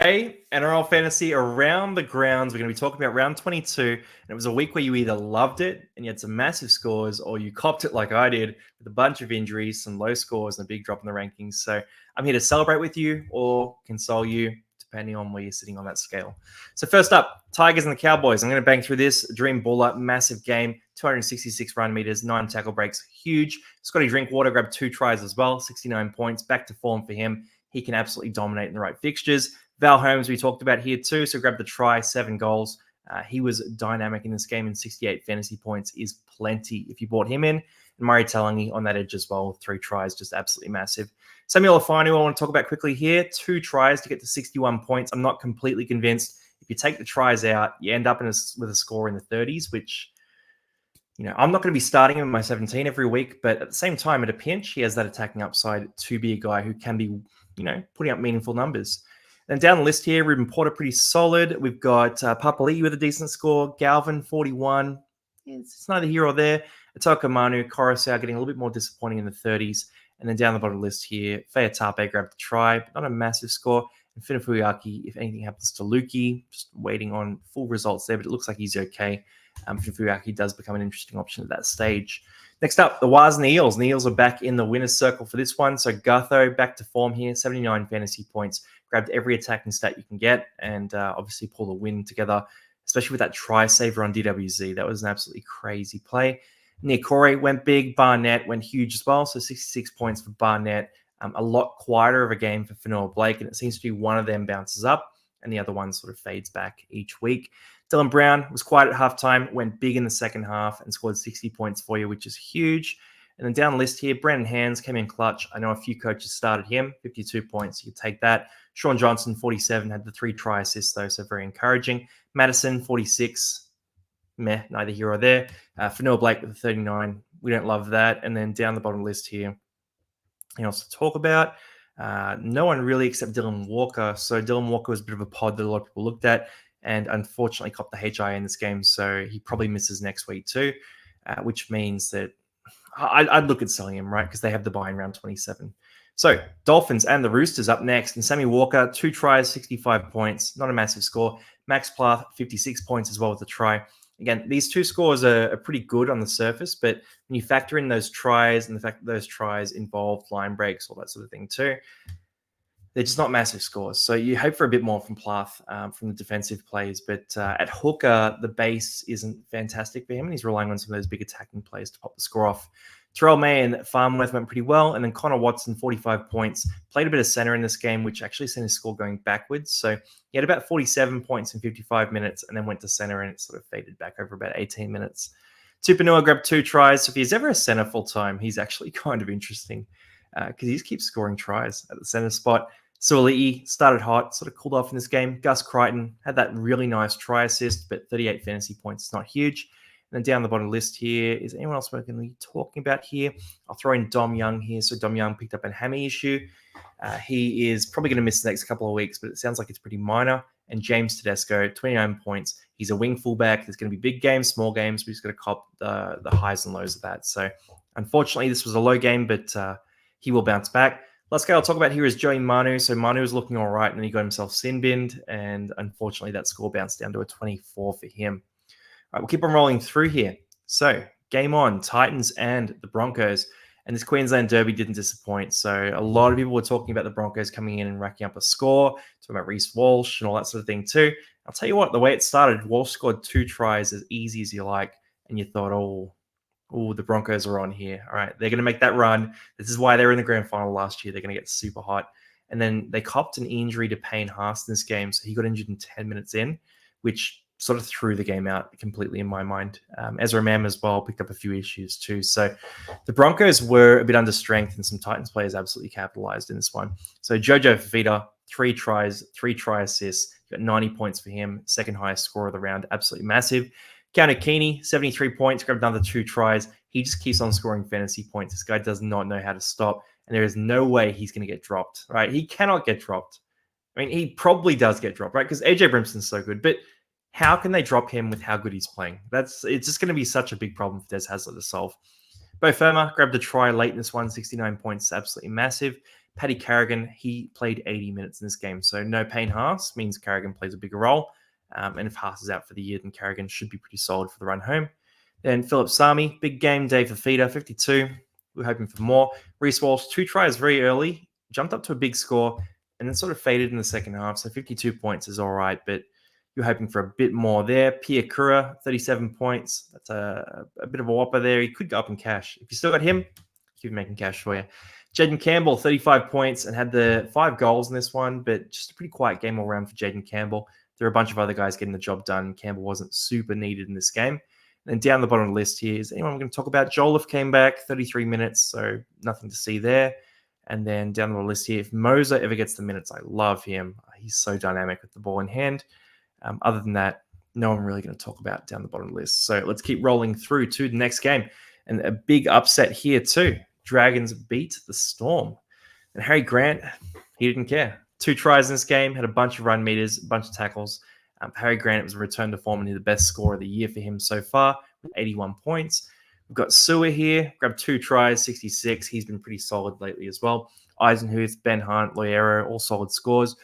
Hey, NRL fantasy around the grounds. We're going to be talking about round 22. And it was a week where you either loved it and you had some massive scores, or you copped it like I did with a bunch of injuries, some low scores, and a big drop in the rankings. So I'm here to celebrate with you or console you, depending on where you're sitting on that scale. So first up, Tigers and the Cowboys. I'm going to bang through this. Dream baller, massive game, 266 run meters, 9 tackle breaks, huge. Scotty Drinkwater grabbed 2 tries as well, 69 points, back to form for him. He can absolutely dominate in the right fixtures. Val Holmes, we talked about here too, so grabbed the try, 7 goals. He was dynamic in this game, and 68 fantasy points is plenty if you bought him in. And Murray Talangi on that edge as well, 3 tries, just absolutely massive. Samuel Afani, I want to talk about quickly here, 2 tries to get to 61 points. I'm not completely convinced. If you take the tries out, you end up with a score in the 30s, which, I'm not going to be starting him in my 17 every week, but at the same time, at a pinch, he has that attacking upside to be a guy who can be, putting up meaningful numbers. Then down the list here, Ruben Porter, pretty solid. We've got Papali'i with a decent score. Galvin, 41. It's neither here or there. Ataka Manu, Coruscant getting a little bit more disappointing in the 30s. And then down the bottom list here, Fayatape grabbed the try, but not a massive score. And Finafuyaki, if anything happens to Lukey, just waiting on full results there, but it looks like he's okay. Finafuyaki does become an interesting option at that stage. Next up, the Waz and the Eels. The Eels are back in the winner's circle for this one. So Gutho back to form here, 79 fantasy points. Grabbed every attacking stat you can get, and obviously pulled a win together, especially with that try saver on DWZ. That was an absolutely crazy play. Niokore went big. Barnett went huge as well, so 66 points for Barnett. A lot quieter of a game for Fanua Blake, and it seems to be one of them bounces up, and the other one sort of fades back each week. Dylan Brown was quiet at halftime, went big in the second half, and scored 60 points for you, which is huge. And then down the list here, Brandon Hands came in clutch. I know a few coaches started him, 52 points. You could take that. Sean Johnson, 47, had the 3 try assists, though, so very encouraging. Madison, 46. Meh, neither here or there. Fanua Blake with a 39. We don't love that. And then down the bottom list here, anything else to talk about? No one really except Dylan Walker. So Dylan Walker was a bit of a pod that a lot of people looked at, and unfortunately copped the HI in this game, so he probably misses next week too, which means that I'd look at selling him, right? Because they have the buy in round 27. So Dolphins and the Roosters up next. And Sammy Walker, 2 tries, 65 points. Not a massive score. Max Plath, 56 points as well with the try. Again, these 2 scores are pretty good on the surface, but when you factor in those tries and the fact that those tries involved line breaks, all that sort of thing too, they're just not massive scores. So you hope for a bit more from Plath, from the defensive plays. But at hooker, the base isn't fantastic for him, and he's relying on some of those big attacking plays to pop the score off. Terrell May and Farmworth went pretty well. And then Connor Watson, 45 points. Played a bit of center in this game, which actually sent his score going backwards. So he had about 47 points in 55 minutes and then went to center, and it sort of faded back over about 18 minutes. Tupanua grabbed 2 tries. So if he's ever a center full-time, he's actually kind of interesting because he just keeps scoring tries at the center spot. Suoli'i started hot, sort of cooled off in this game. Gus Crichton had that really nice try assist, but 38 fantasy points is not huge. And then down the bottom list here, is anyone else we're going to be talking about here? I'll throw in Dom Young here. So Dom Young picked up a hammy issue. He is probably going to miss the next couple of weeks, but it sounds like it's pretty minor. And James Tedesco, 29 points. He's a wing fullback. There's going to be big games, small games. We're just going to cop the highs and lows of that. So unfortunately, this was a low game, but he will bounce back. Last guy I'll talk about here is Joey Manu. So Manu was looking all right, and then he got himself sin binned, and unfortunately that score bounced down to a 24 for him. All right, we'll keep on rolling through here. So game on, Titans and the Broncos. And this Queensland Derby didn't disappoint. So a lot of people were talking about the Broncos coming in and racking up a score, talking about Reece Walsh and all that sort of thing too. I'll tell you what, the way it started, Walsh scored 2 tries as easy as you like, and you thought, oh, the Broncos are on here. All right, they're going to make that run. This is why they were in the grand final last year. They're going to get super hot. And then they copped an injury to Payne Haas in this game. So he got injured in 10 minutes in, which sort of threw the game out completely in my mind. Ezra Mam as well picked up a few issues too. So the Broncos were a bit under strength, and some Titans players absolutely capitalized in this one. So Jojo Fafita, 3 tries, 3 try assists. Got 90 points for him. Second highest score of the round. Absolutely massive. Kanokini, 73 points, grabbed another 2 tries. He just keeps on scoring fantasy points. This guy does not know how to stop, and there is no way he's going to get dropped, right? He cannot get dropped. I mean, he probably does get dropped, right? Because AJ Brimson's so good, but how can they drop him with how good he's playing? It's just going to be such a big problem for Des Hasler to solve. Bo Firma grabbed a try late in this one, 69 points, absolutely massive. Paddy Carrigan, he played 80 minutes in this game. So no Payne Haas means Carrigan plays a bigger role. And if Haas is out for the year, then Carrigan should be pretty solid for the run home. Then Philip Sami, big game day for Feeder, 52. We're hoping for more. Reece Walsh, 2 tries very early, jumped up to a big score, and then sort of faded in the second half. So 52 points is all right, but you're hoping for a bit more there. Pia Kura, 37 points. That's a bit of a whopper there. He could go up in cash. If you still got him, keep making cash for you. Jaden Campbell, 35 points and had the 5 goals in this one, but just a pretty quiet game all around for Jaden Campbell. There are a bunch of other guys getting the job done. Campbell wasn't super needed in this game. And down the bottom of the list here is anyone I'm going to talk about. Jolliffe came back, 33 minutes, so nothing to see there. And then down the list here, if Moser ever gets the minutes, I love him. He's so dynamic with the ball in hand. Other than that, no one really going to talk about down the bottom of the list. So let's keep rolling through to the next game. And a big upset here too. Dragons beat the Storm. And Harry Grant, he didn't care. 2 tries in this game, had a bunch of run meters, a bunch of tackles. Harry Grant was a return to form and he's the best scorer of the year for him so far with 81 points. We've got Sewer here, grabbed 2 tries, 66. He's been pretty solid lately as well. Eisenhuth, Ben Hunt, Loiero, all solid scores.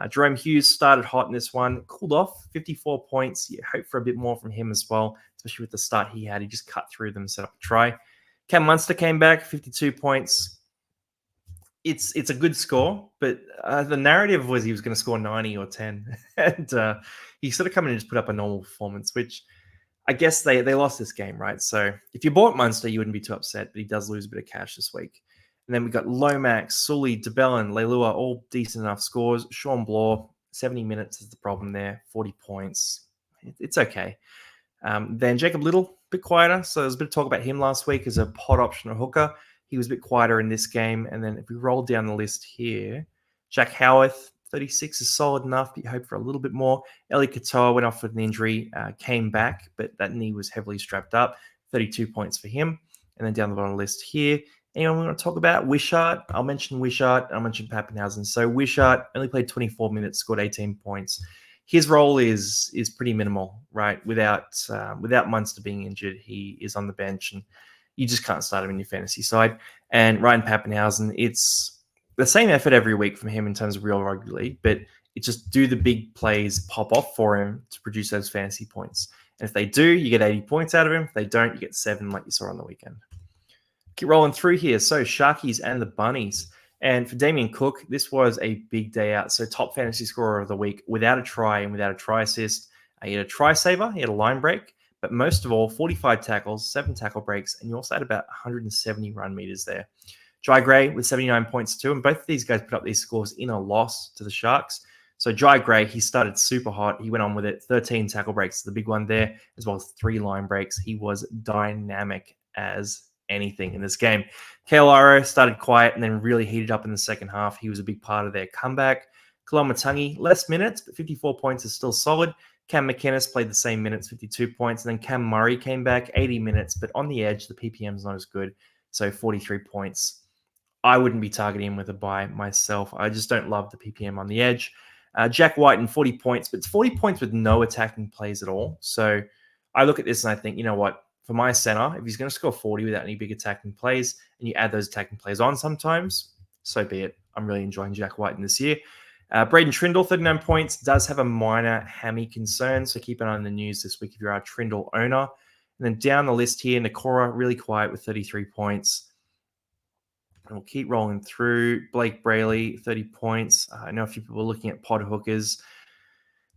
Jerome Hughes started hot in this one, cooled off, 54 points. You hope for a bit more from him as well, especially with the start he had. He just cut through them, set up a try. Cam Munster came back, 52 points. It's a good score, but the narrative was he was going to score 90 or 10. And he sort of come in and just put up a normal performance, which I guess they lost this game, right? So if you bought Munster, you wouldn't be too upset, but he does lose a bit of cash this week. And then we got Lomax, Sully, DeBellin, Leilua, all decent enough scores. Sean Bloor, 70 minutes is the problem there, 40 points. It's okay. Then Jacob Little, a bit quieter. So there's a bit of talk about him last week as a pod option or hooker. He was a bit quieter in this game. And then if we roll down the list here, Jack Howarth, 36 is solid enough, but you hope for a little bit more. Eli Katoa went off with an injury, came back, but that knee was heavily strapped up. 32 points for him. And then down the bottom of the list here, anyone we want to talk about? Wishart. I'll mention Wishart. I'll mention Pappenhausen. So Wishart only played 24 minutes, scored 18 points. His role is pretty minimal, right? Without Munster being injured, he is on the bench, and you just can't start him in your fantasy side. And Ryan Pappenhausen, it's the same effort every week from him in terms of real rugby league, but it just do the big plays pop off for him to produce those fantasy points. And if they do, you get 80 points out of him. If they don't, you get 7 like you saw on the weekend. Keep rolling through here. So Sharkies and the Bunnies. And for Damien Cook, this was a big day out. So top fantasy scorer of the week without a try and without a try assist. He had a try saver, he had a line break, but most of all, 45 tackles, 7 tackle breaks, and you also had about 170 run meters there. Jai Gray with 79 points too, and both of these guys put up these scores in a loss to the Sharks. So Jai Gray, he started super hot. He went on with it. 13 tackle breaks, the big one there, as well as 3 line breaks. He was dynamic as anything in this game. Kale Iro started quiet and then really heated up in the second half. He was a big part of their comeback. Kalamatangi, less minutes, but 54 points is still solid. Cam McInnes played the same minutes, 52 points. And then Cam Murray came back, 80 minutes, but on the edge, the PPM's not as good. So 43 points. I wouldn't be targeting him with a buy myself. I just don't love the PPM on the edge. Jack Whiten, 40 points, but it's 40 points with no attacking plays at all. So I look at this and I think, you know what? For my center, if he's going to score 40 without any big attacking plays, and you add those attacking plays on sometimes, so be it. I'm really enjoying Jack Whiten this year. Braden Trindle, 39 points, does have a minor hammy concern, so keep an eye on the news this week if you're a Trindle owner. And then down the list here, Nakora, really quiet with 33 points. And we'll keep rolling through. Blake Brayley, 30 points. I know a few people are looking at pod hookers.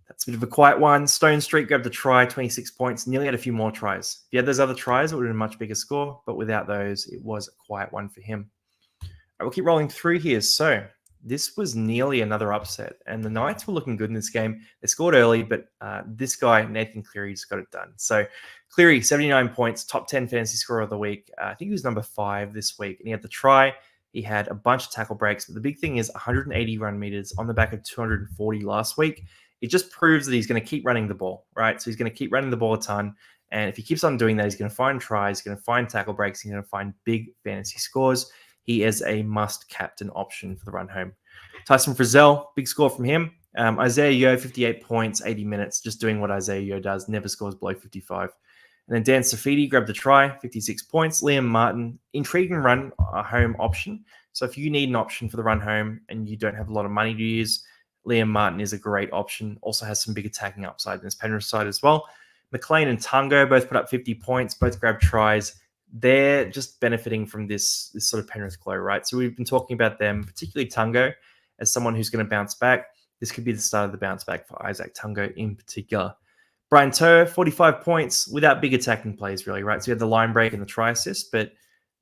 That's a bit of a quiet one. Stone Street grabbed a try, 26 points. Nearly had a few more tries. If he had those other tries, it would have been a much bigger score. But without those, it was a quiet one for him. All right, we'll keep rolling through here. So this was nearly another upset. And the Knights were looking good in this game. They scored early, but this guy, Nathan Cleary, just got it done. So Cleary, 79 points, top 10 fantasy scorer of the week. I think he was number 5 this week. And he had the try. He had a bunch of tackle breaks. But the big thing is 180 run meters on the back of 240 last week. It just proves that he's going to keep running the ball, right? So he's going to keep running the ball a ton. And if he keeps on doing that, he's going to find tries, he's going to find tackle breaks, he's going to find big fantasy scores. He is a must captain option for the run home. Tyson Frizzell, big score from him. Isaiah Yeo, 58 points, 80 minutes, just doing what Isaiah Yeo does, never scores below 55. And then Dan Safidi grabbed a try, 56 points. Liam Martin, intriguing run, a home option. So if you need an option for the run home and you don't have a lot of money to use, Liam Martin is a great option. Also has some big attacking upside in this Penrith side as well. McLean and Tungo both put up 50 points, both grabbed tries. They're just benefiting from this sort of Penrith glow, right? So we've been talking about them, particularly Tungo, as someone who's going to bounce back. This could be the start of the bounce back for Isaac Tungo in particular. Brian To'o, 45 points without big attacking plays, really, right? So you had the line break and the try assist, but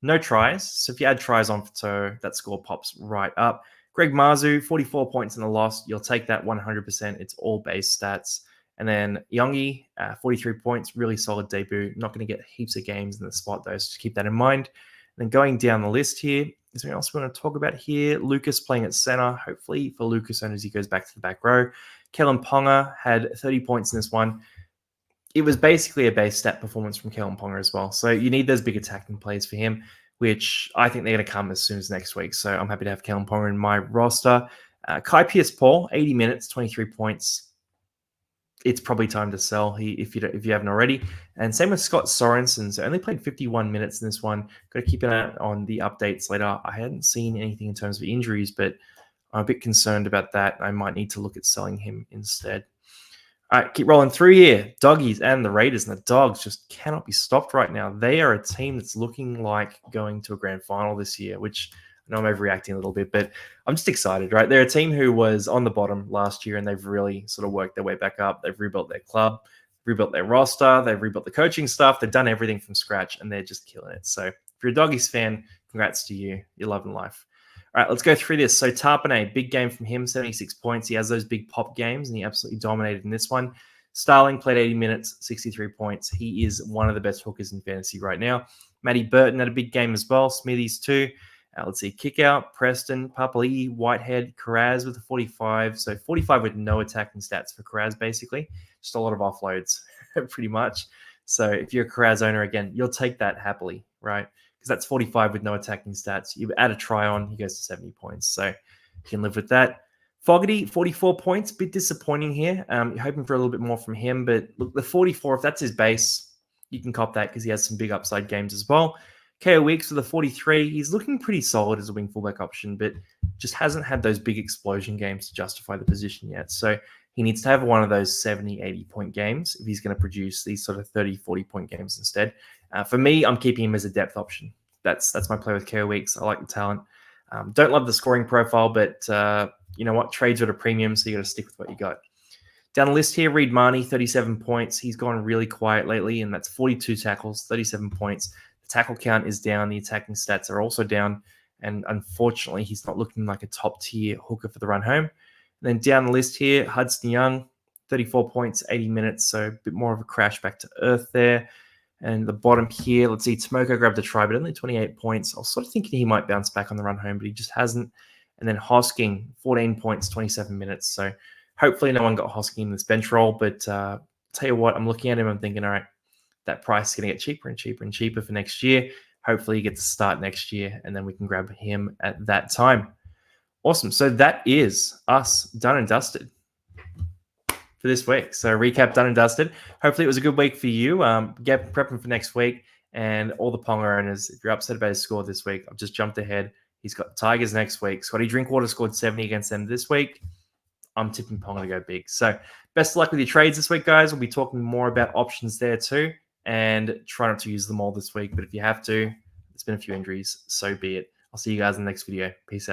no tries. So if you add tries on for To'o, that score pops right up. Greg Marzu, 44 points in the loss. You'll take that 100%. It's all base stats. And then Yongi, 43 points, really solid debut. Not going to get heaps of games in the spot, though, so just keep that in mind. And then going down the list here, is there anything else we want to talk about here? Lucas playing at center, hopefully for Lucas and as he goes back to the back row. Kellen Ponga had 30 points in this one. It was basically a base stat performance from Kellen Ponga as well. So you need those big attacking plays for him, which I think they're going to come as soon as next week. So I'm happy to have Kellen Ponga in my roster. Kai Pearce-Paul, 80 minutes, 23 points. It's probably time to sell if you haven't already. And same with Scott Sorensen. So only played 51 minutes in this one. Got to keep an eye on the updates later. I hadn't seen anything in terms of injuries, but I'm a bit concerned about that. I might need to look at selling him instead. All right, keep rolling through here. Doggies and the Raiders, and the Dogs just cannot be stopped right now. They are a team that's looking like going to a grand final this year, which I know I'm overreacting a little bit, but I'm just excited, right? They're a team who was on the bottom last year, and they've really sort of worked their way back up. They've rebuilt their club, rebuilt their roster, they've rebuilt the coaching stuff. They've done everything from scratch, and they're just killing it. So if you're a Doggies fan, congrats to you. You're loving life. All right, let's go through this. So Tarpanay, big game from him, 76 points. He has those big pop games, and he absolutely dominated in this one. Starling played 80 minutes, 63 points. He is one of the best hookers in fantasy right now. Matty Burton had a big game as well. Smithies too. Let's see, Kickout, Preston, Papali'i, Whitehead, Karaz with a 45. So 45 with no attacking stats for Karaz, basically. Just a lot of offloads, pretty much. So if you're a Karaz owner, again, you'll take that happily, right? Because that's 45 with no attacking stats. You add a try on, he goes to 70 points. So you can live with that. Fogarty, 44 points. Bit disappointing here. You're hoping for a little bit more from him. But look, the 44, if that's his base, you can cop that because he has some big upside games as well. KO Weeks with a 43. He's looking pretty solid as a wing fullback option, but just hasn't had those big explosion games to justify the position yet. So he needs to have one of those 70, 80-point games if he's going to produce these sort of 30, 40-point games instead. For me, I'm keeping him as a depth option. That's my play with KO Weeks. I like the talent. Don't love the scoring profile, but you know what? Trades are at a premium, so you got to stick with what you got. Down the list here, Reed Marnie, 37 points. He's gone really quiet lately, and that's 42 tackles, 37 points. The tackle count is down. The attacking stats are also down. And unfortunately, he's not looking like a top-tier hooker for the run home. And then down the list here, Hudson Young, 34 points, 80 minutes. So a bit more of a crash back to earth there. And the bottom here, let's see, Tomoko grabbed a try, but only 28 points. I was sort of thinking he might bounce back on the run home, but he just hasn't. And then Hosking, 14 points, 27 minutes. So hopefully no one got Hosking in this bench role. But tell you what, I'm looking at him, I'm thinking, all right, that price is going to get cheaper and cheaper and cheaper for next year. Hopefully he gets to start next year, and then we can grab him at that time. Awesome. So that is us done and dusted for this week. So recap done and dusted. Hopefully it was a good week for you. Get prepping for next week. And all the Ponga owners, if you're upset about his score this week, I've just jumped ahead. He's got Tigers next week. Scotty Drinkwater scored 70 against them this week. I'm tipping Ponga to go big. So best of luck with your trades this week, guys. We'll be talking more about options there too. And try not to use them all this week. But if you have to, there's been a few injuries. So be it. I'll see you guys in the next video. Peace out.